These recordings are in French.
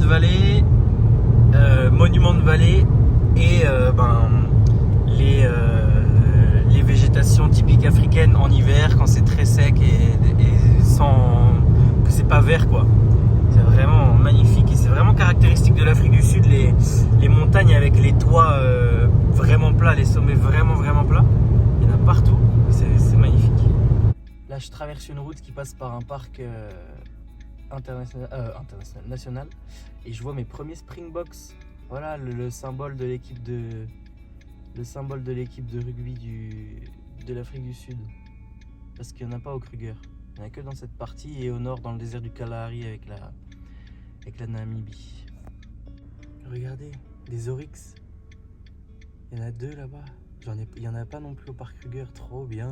vallée, monument de vallée et les végétations typiques africaines en hiver quand c'est très sec et sans que c'est pas vert quoi. C'est vraiment magnifique et c'est vraiment caractéristique de l'Afrique du Sud, les montagnes avec les toits vraiment plats, les sommets vraiment plats. Il y en a partout, c'est magnifique. Là je traverse une route qui passe par un parc national et je vois mes premiers Springboks. Voilà le symbole de l'équipe de rugby de l'Afrique du Sud. Parce qu'il n'y en a pas au Kruger. Il n'y en a que dans cette partie et au nord dans le désert du Kalahari avec la Namibie. Regardez, des oryx. Il y en a 2 là-bas. Il n'y en a pas non plus au parc Kruger. Trop bien.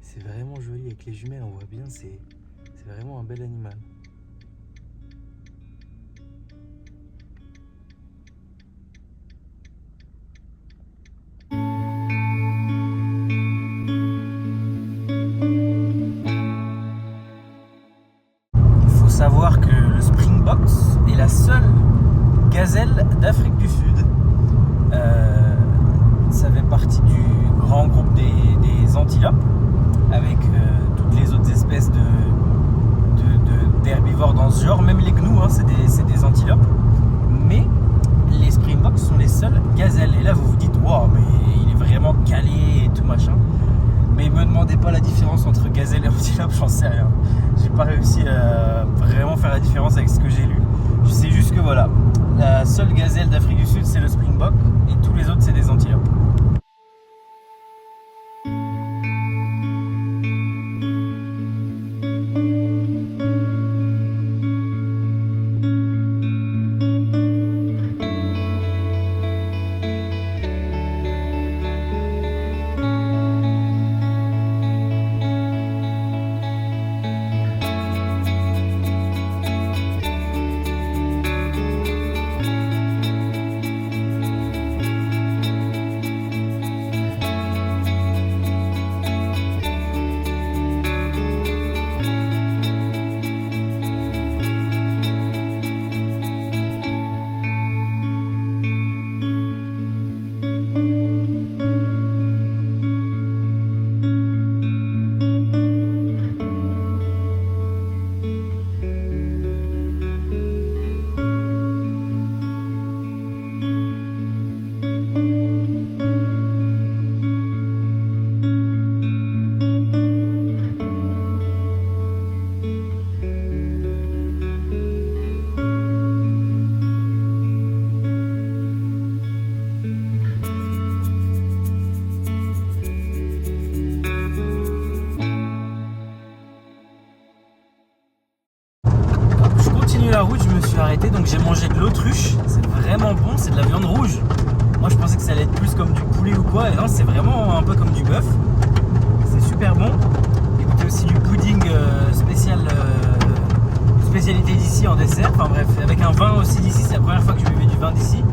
C'est vraiment joli avec les jumelles, on voit bien, c'est vraiment un bel animal. Il faut savoir que le Springbok est la seule gazelle d'Afrique du Sud. Ça fait partie du grand groupe des antilopes, avec toutes les autres espèces d'herbivores dans ce genre, même les gnous, hein, c'est des antilopes. Mais les Springboks sont les seules gazelles. Et là vous vous dites, wow, mais il est vraiment calé et tout machin. Mais me demandez pas la différence entre gazelle et antilope, j'en sais rien. J'ai pas réussi à vraiment faire la différence avec ce que j'ai lu. Je sais juste que voilà, la seule gazelle d'Afrique du Sud c'est le Springbok et tous les autres c'est des antilopes. La route, je me suis arrêté, donc j'ai mangé de l'autruche. C'est vraiment bon, c'est de la viande rouge. Moi je pensais que ça allait être plus comme du poulet ou quoi, et non, c'est vraiment un peu comme du bœuf. C'est super bon. Écoutez aussi du pudding spécial, une spécialité d'ici en dessert. Enfin bref, avec un vin aussi d'ici, c'est la première fois que je buvais du vin d'ici.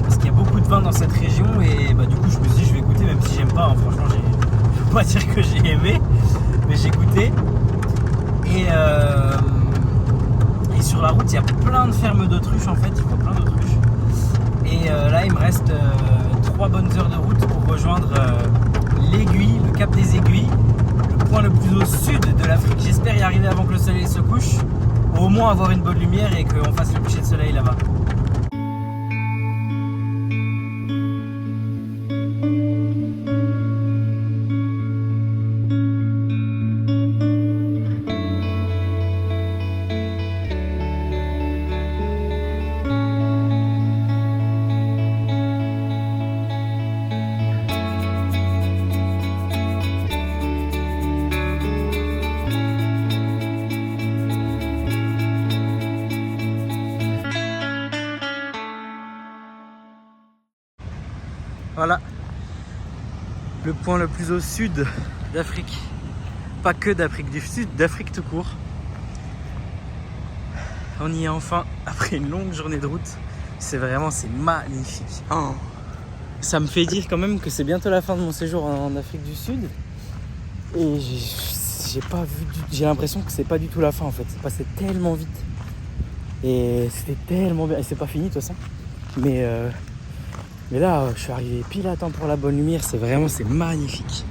Parce qu'il y a beaucoup de vin dans cette région, et bah, du coup je me suis dit je vais goûter, même si j'aime pas, hein. Franchement, je peux pas dire que j'ai aimé, mais j'ai goûté. Et sur la route, il y a plein de fermes d'autruches en fait, il faut plein d'autruches. Et là, il me reste 3 bonnes heures de route pour rejoindre l'aiguille, le cap des Aiguilles, le point le plus au sud de l'Afrique. J'espère y arriver avant que le soleil se couche, ou au moins avoir une bonne lumière et qu'on fasse le coucher de soleil là-bas. Voilà, le point le plus au sud d'Afrique. Pas que d'Afrique du Sud, d'Afrique tout court. On y est enfin après une longue journée de route. C'est magnifique. Oh. Ça me fait dire quand même que c'est bientôt la fin de mon séjour en Afrique du Sud. Et j'ai l'impression que c'est pas du tout la fin en fait. C'est passé tellement vite. Et c'était tellement bien. Et c'est pas fini de toute façon. Mais là, je suis arrivé pile à temps pour la bonne lumière. C'est magnifique.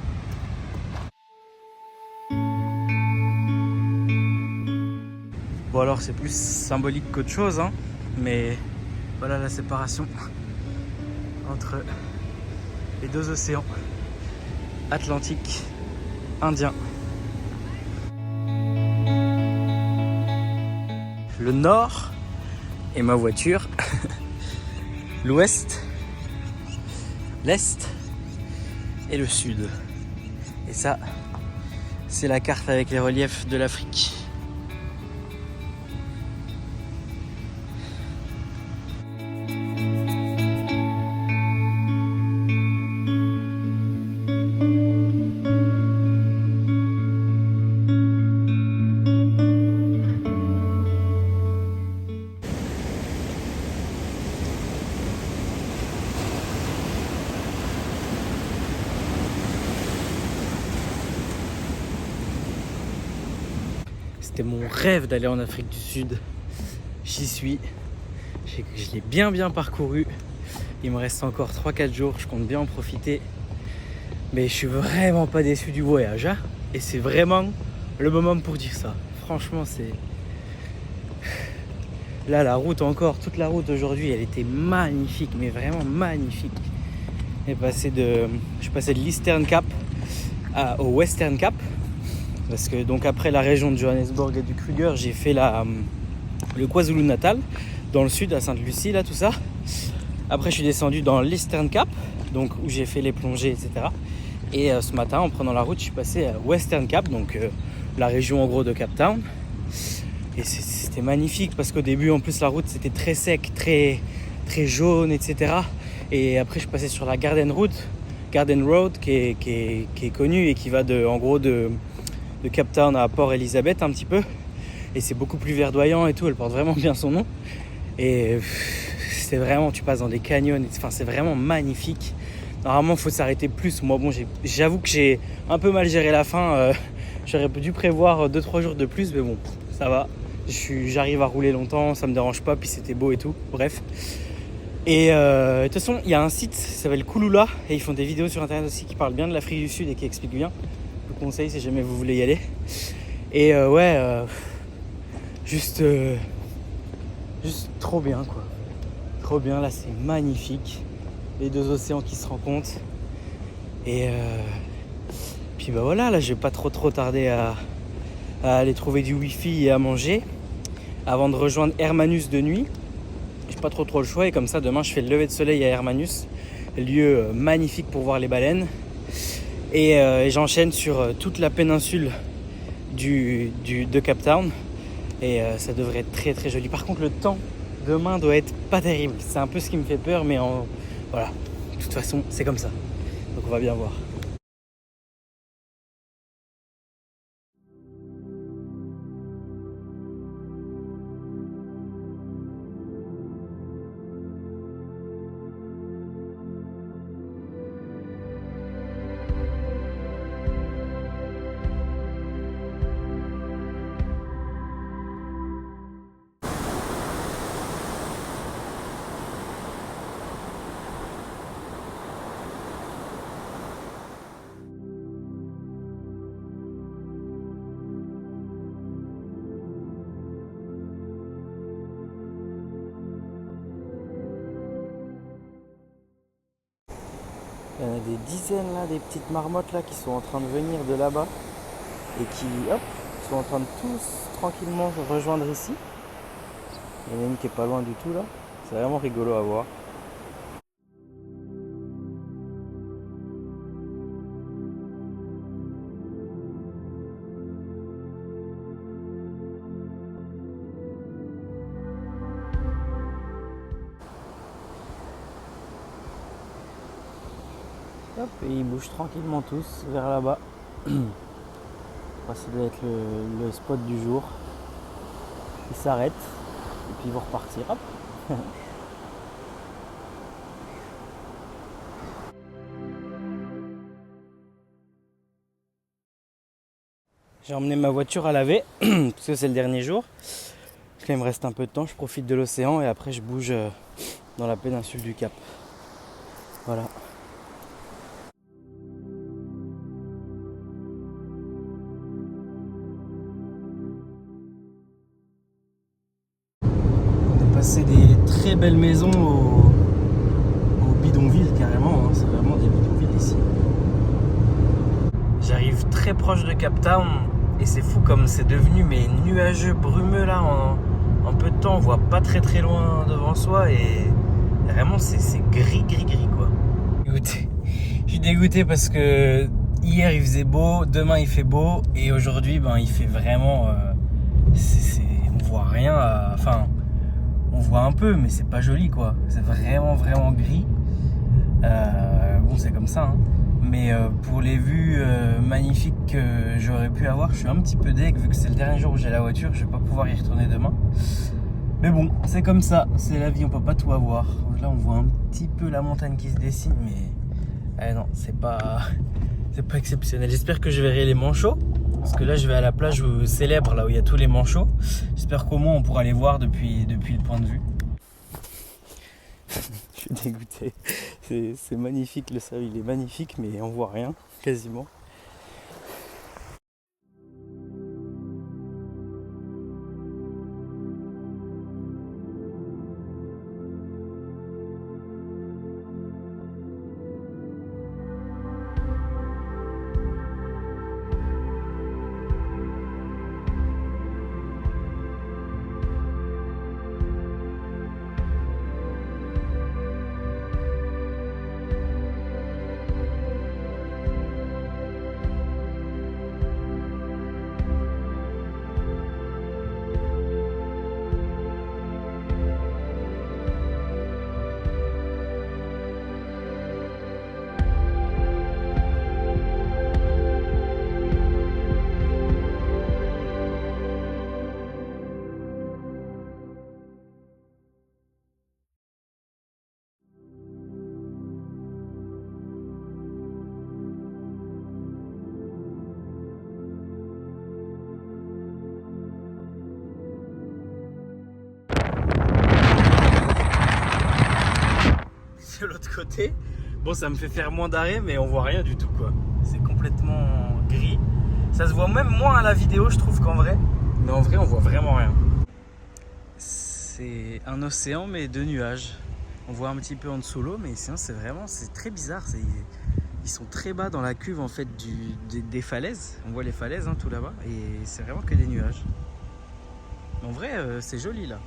Bon alors c'est plus symbolique qu'autre chose, hein, mais voilà la séparation entre les deux océans, Atlantique, Indien. Le nord est ma voiture, l'ouest, l'est et le sud. Et ça, c'est la carte avec les reliefs de l'Afrique. C'était mon rêve d'aller en Afrique du Sud. J'y suis. Je l'ai bien parcouru. Il me reste encore 3-4 jours. Je compte bien en profiter. Mais je suis vraiment pas déçu du voyage. Hein, et c'est vraiment le moment pour dire ça. Franchement, c'est... Là, la route encore, toute la route aujourd'hui, elle était magnifique. Mais vraiment magnifique. Je passais de l'Eastern Cape au Western Cape. Parce que donc après la région de Johannesburg et du Kruger, j'ai fait le KwaZulu-Natal, dans le sud, à Sainte-Lucie, là, tout ça. Après, je suis descendu dans l'Eastern Cape, donc où j'ai fait les plongées, etc. Et ce matin, en prenant la route, je suis passé à Western Cape, donc la région en gros de Cape Town. Et c'était magnifique parce qu'au début, en plus, la route c'était très sec, très jaune, etc. Et après, je passais sur la Garden Road qui est connue et qui va en gros de Cape Town à Port Elizabeth un petit peu. Et c'est beaucoup plus verdoyant et tout, elle porte vraiment bien son nom. Et c'est vraiment, tu passes dans des canyons, enfin c'est vraiment magnifique. Normalement, il faut s'arrêter plus. Moi, bon, j'avoue que j'ai un peu mal géré la fin. J'aurais dû prévoir 2-3 jours de plus, mais bon, ça va. J'arrive à rouler longtemps, ça me dérange pas, puis c'était beau et tout. Bref. Et de toute façon, il y a un site qui s'appelle Kulula, et ils font des vidéos sur internet aussi qui parlent bien de l'Afrique du Sud et qui expliquent bien. Je vous conseille si jamais vous voulez y aller. Et juste trop bien quoi. Trop bien, là c'est magnifique. Les deux océans qui se rencontrent. Et puis bah voilà, là je vais pas trop tarder à aller trouver du wifi et à manger avant de rejoindre Hermanus de nuit. J'ai pas trop le choix et comme ça demain je fais le lever de soleil à Hermanus, lieu magnifique pour voir les baleines. Et j'enchaîne sur toute la péninsule de Cape Town. Et ça devrait être très joli. Par contre, le temps demain doit être pas terrible. C'est un peu ce qui me fait peur, mais voilà. De toute façon, c'est comme ça. Donc on va bien voir. Il y en a des dizaines là, des petites marmottes là qui sont en train de venir de là-bas et qui sont en train de tous tranquillement rejoindre ici. Il y en a une qui est pas loin du tout là. C'est vraiment rigolo à voir. Hop, et ils bougent tranquillement tous vers là-bas. Ça doit être le spot du jour. Ils s'arrêtent et puis ils vont repartir. Hop. J'ai emmené ma voiture à laver parce que c'est le dernier jour. Là, il me reste un peu de temps, je profite de l'océan et après je bouge dans la péninsule du Cap. Voilà. On est passé des très belles maisons au bidonville carrément, hein. C'est vraiment des bidonvilles ici. J'arrive très proche de Cap Town et c'est fou comme c'est devenu mais nuageux, brumeux là en peu de temps. On voit pas très loin devant soi et vraiment c'est gris quoi. Dégoûté. Je suis dégoûté parce que hier il faisait beau, demain il fait beau et aujourd'hui ben il fait vraiment on voit rien, enfin on voit un peu mais c'est pas joli quoi. C'est vraiment gris. Bon c'est comme ça hein. Mais pour les vues magnifiques que j'aurais pu avoir, je suis un petit peu deg vu que c'est le dernier jour où j'ai la voiture, je vais pas pouvoir y retourner demain. Mais bon, c'est comme ça, c'est la vie, on peut pas tout avoir. Là on voit un petit peu la montagne qui se dessine, mais non, c'est pas exceptionnel. J'espère que je verrai les manchots, parce que là je vais à la plage célèbre, là où il y a tous les manchots. J'espère qu'au moins on pourra les voir depuis le point de vue. Je suis dégoûté. C'est magnifique, le sable il est magnifique, mais on voit rien, quasiment. De l'autre côté, bon ça me fait faire moins d'arrêt mais on voit rien du tout quoi. C'est complètement gris. Ça se voit même moins à la vidéo je trouve qu'en vrai. Mais en vrai on voit vraiment rien. C'est un océan mais de nuages. On voit un petit peu en dessous l'eau mais sinon c'est très bizarre. Ils sont très bas dans la cuve en fait des falaises. On voit les falaises hein, tout là-bas et c'est vraiment que des nuages. Mais en vrai c'est joli là.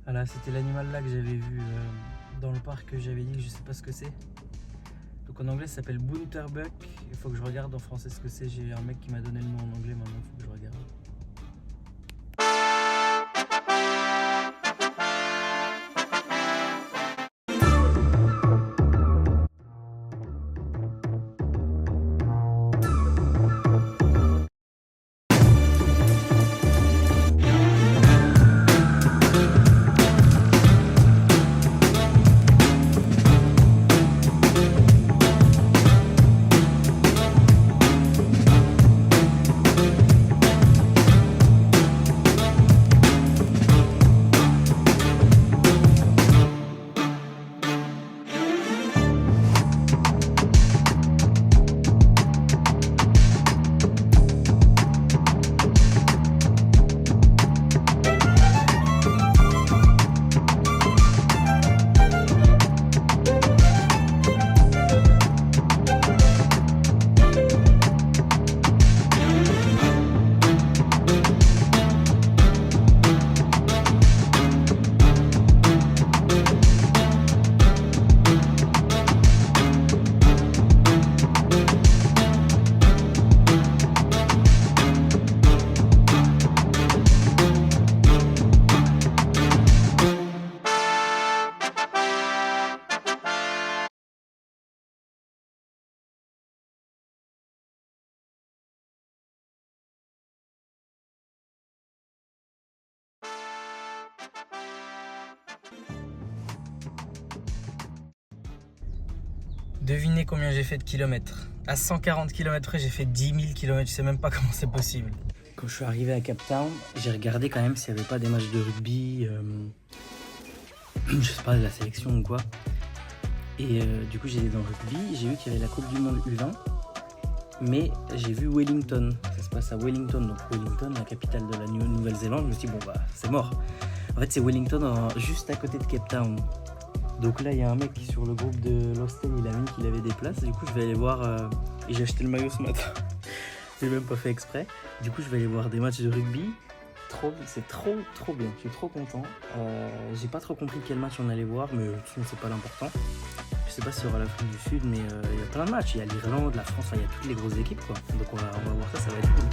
Voilà, c'était l'animal là que j'avais vu dans le parc, que j'avais dit que je sais pas ce que c'est. Donc en anglais ça s'appelle Boonterbuck. Il faut que je regarde en français ce que c'est. J'ai un mec qui m'a donné le nom en anglais, maintenant il faut que je regarde. Devinez combien j'ai fait de kilomètres. À 140 km près, j'ai fait 10 000 km. Je sais même pas comment c'est possible. Quand je suis arrivé à Cape Town, j'ai regardé quand même s'il n'y avait pas des matchs de rugby, je sais pas, de la sélection ou quoi. Et du coup, j'étais dans le rugby, j'ai vu qu'il y avait la Coupe du Monde U20, mais j'ai vu Wellington. Ça se passe à Wellington, donc Wellington, la capitale de la Nouvelle-Zélande. Je me suis dit, bon bah, c'est mort. En fait, c'est Wellington, juste à côté de Cape Town. Donc là, il y a un mec sur le groupe de l'hostel, il a mis qu'il avait des places. Du coup, je vais aller voir. Et j'ai acheté le maillot ce matin. J'ai même pas fait exprès. Du coup, je vais aller voir des matchs de rugby. C'est trop bien. Je suis trop content. J'ai pas trop compris quel match on allait voir, mais de toute façon, c'est pas l'important. Je sais pas s'il y aura l'Afrique du Sud, mais il y a plein de matchs. Il y a l'Irlande, la France, il y a toutes les grosses équipes, quoi. Donc on va voir ça, ça va être cool.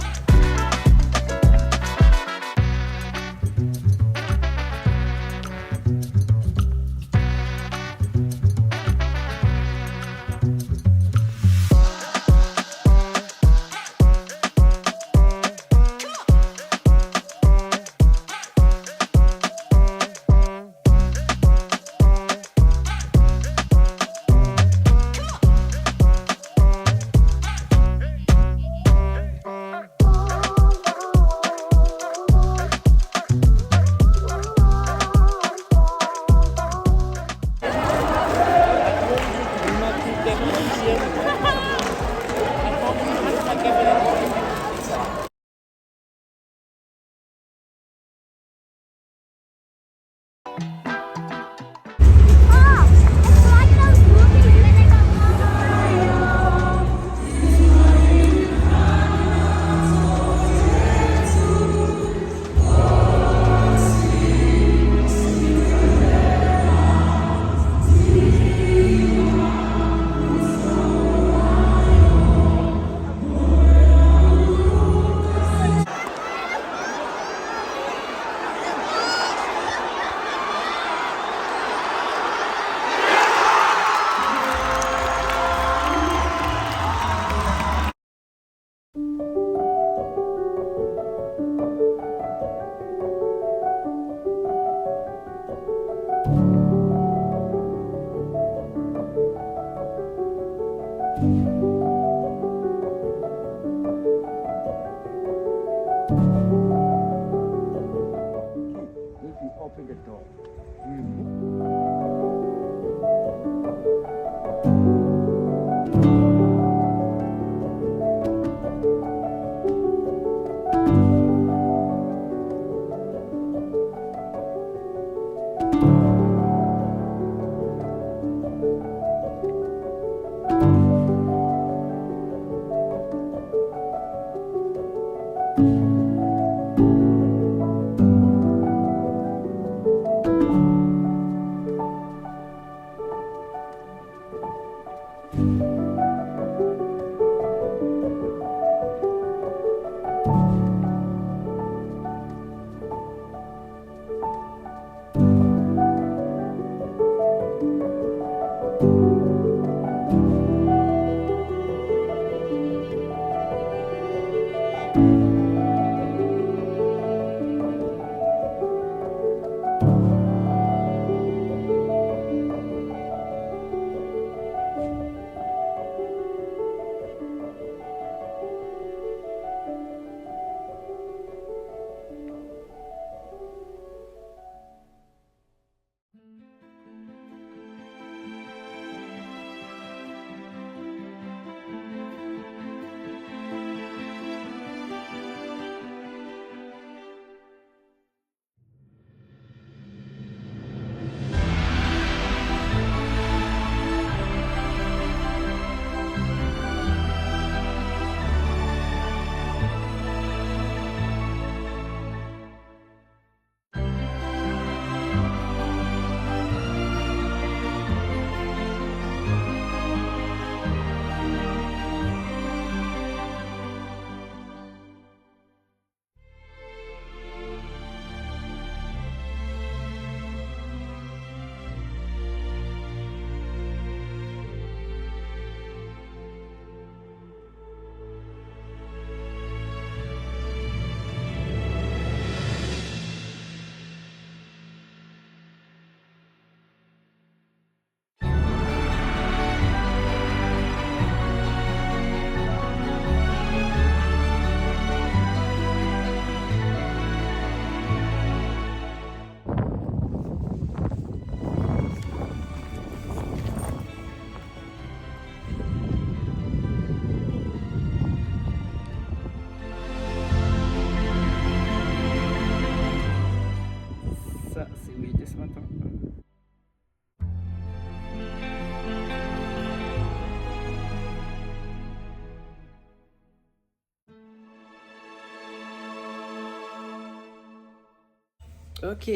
Ok,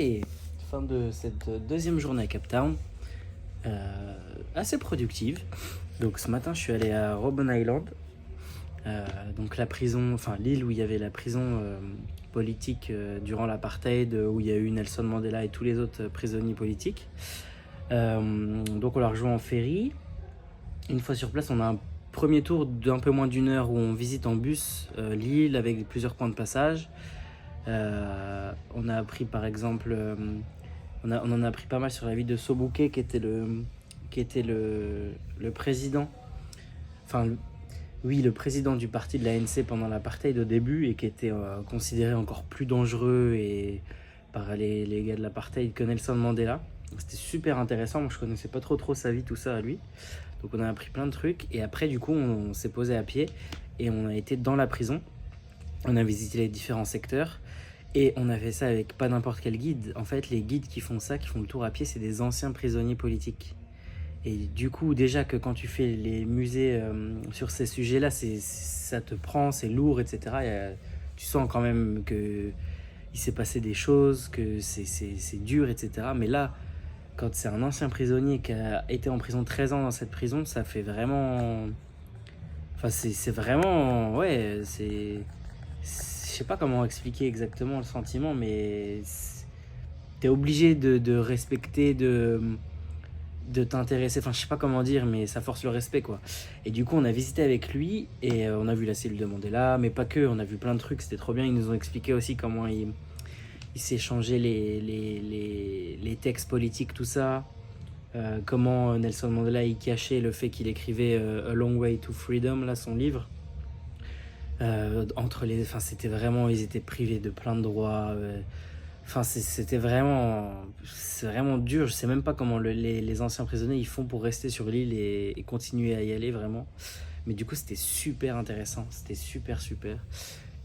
fin de cette deuxième journée à Cape Town, assez productive. Donc ce matin, je suis allé à Robben Island, donc la prison, enfin l'île où il y avait la prison politique durant l'apartheid, où il y a eu Nelson Mandela et tous les autres prisonniers politiques. Donc on l'a rejoint en ferry. Une fois sur place, on a un premier tour d'un peu moins d'une heure où on visite en bus l'île avec plusieurs points de passage. On a appris par exemple, on en a appris pas mal sur la vie de Sobukwe qui était le président, enfin oui, le président du parti de l'ANC pendant l'apartheid au début et qui était considéré encore plus dangereux et par les gars de l'apartheid que Nelson Mandela. C'était super intéressant, moi je connaissais pas trop sa vie, tout ça à lui. Donc on a appris plein de trucs et après du coup on s'est posé à pied et on a été dans la prison. On a visité les différents secteurs et on a fait ça avec pas n'importe quel guide. En fait, les guides qui font ça, qui font le tour à pied, c'est des anciens prisonniers politiques. Et du coup, déjà que quand tu fais les musées sur ces sujets-là, ça te prend, c'est lourd, etc. Tu sens quand même que il s'est passé des choses, que c'est dur, etc. Mais là, quand c'est un ancien prisonnier qui a été en prison 13 ans dans cette prison, ça fait vraiment... Enfin, c'est vraiment... Ouais, je sais pas comment expliquer exactement le sentiment, mais t'es obligé de respecter, de t'intéresser, enfin je sais pas comment dire, mais ça force le respect quoi. Et du coup on a visité avec lui et on a vu la cellule de Mandela, mais pas que, on a vu plein de trucs, c'était trop bien. Ils nous ont expliqué aussi comment ils s'échangeaient les textes politiques, tout ça. Comment Nelson Mandela il cachait le fait qu'il écrivait A Long Way to Freedom, là son livre. Enfin c'était vraiment, ils étaient privés de plein de droits. Enfin, c'est vraiment dur. Je sais même pas comment les anciens prisonniers ils font pour rester sur l'île et continuer à y aller vraiment. Mais du coup, c'était super intéressant. C'était super.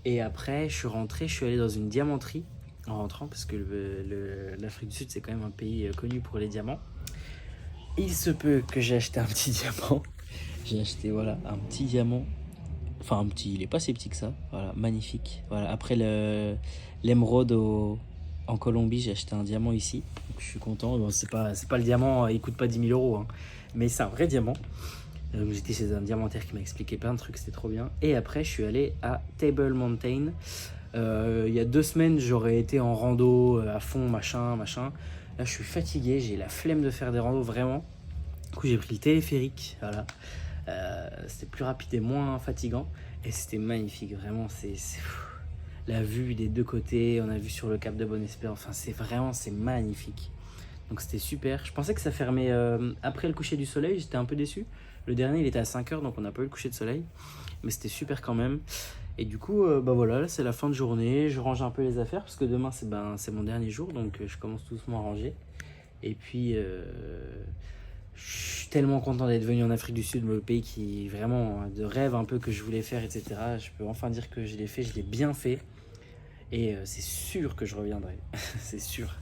Et après, je suis rentré, je suis allé dans une diamanterie en rentrant parce que l'Afrique du Sud, c'est quand même un pays connu pour les diamants. Il se peut que j'ai acheté un petit diamant. J'ai acheté, voilà, un petit diamant. Enfin, un petit, il est pas si petit que ça. Voilà, magnifique. Voilà, après l'émeraude en Colombie, j'ai acheté un diamant ici. Donc, je suis content. Bon, c'est pas le diamant, il coûte pas 10 000 euros. Hein, mais c'est un vrai diamant. J'étais chez un diamantaire qui m'a expliqué plein de trucs, c'était trop bien. Et après, je suis allé à Table Mountain. Il y a 2 semaines, j'aurais été en rando à fond, machin. Là, je suis fatigué, j'ai la flemme de faire des randos vraiment. Du coup, j'ai pris le téléphérique. Voilà. C'était plus rapide et moins fatigant. Et c'était magnifique, vraiment. C'est la vue des deux côtés, on a vu sur le cap de Bonne-Espérance, enfin c'est magnifique. Donc c'était super. Je pensais que ça fermait après le coucher du soleil, j'étais un peu déçu. Le dernier il était à 5h donc on n'a pas eu le coucher de soleil, mais c'était super quand même. Et du coup bah voilà, là c'est la fin de journée, je range un peu les affaires parce que demain c'est mon dernier jour, donc je commence tout doucement à ranger. Et puis je suis tellement content d'être venu en Afrique du Sud, le pays qui vraiment de rêve un peu que je voulais faire, etc. Je peux enfin dire que je l'ai fait, je l'ai bien fait. Et c'est sûr que je reviendrai, c'est sûr.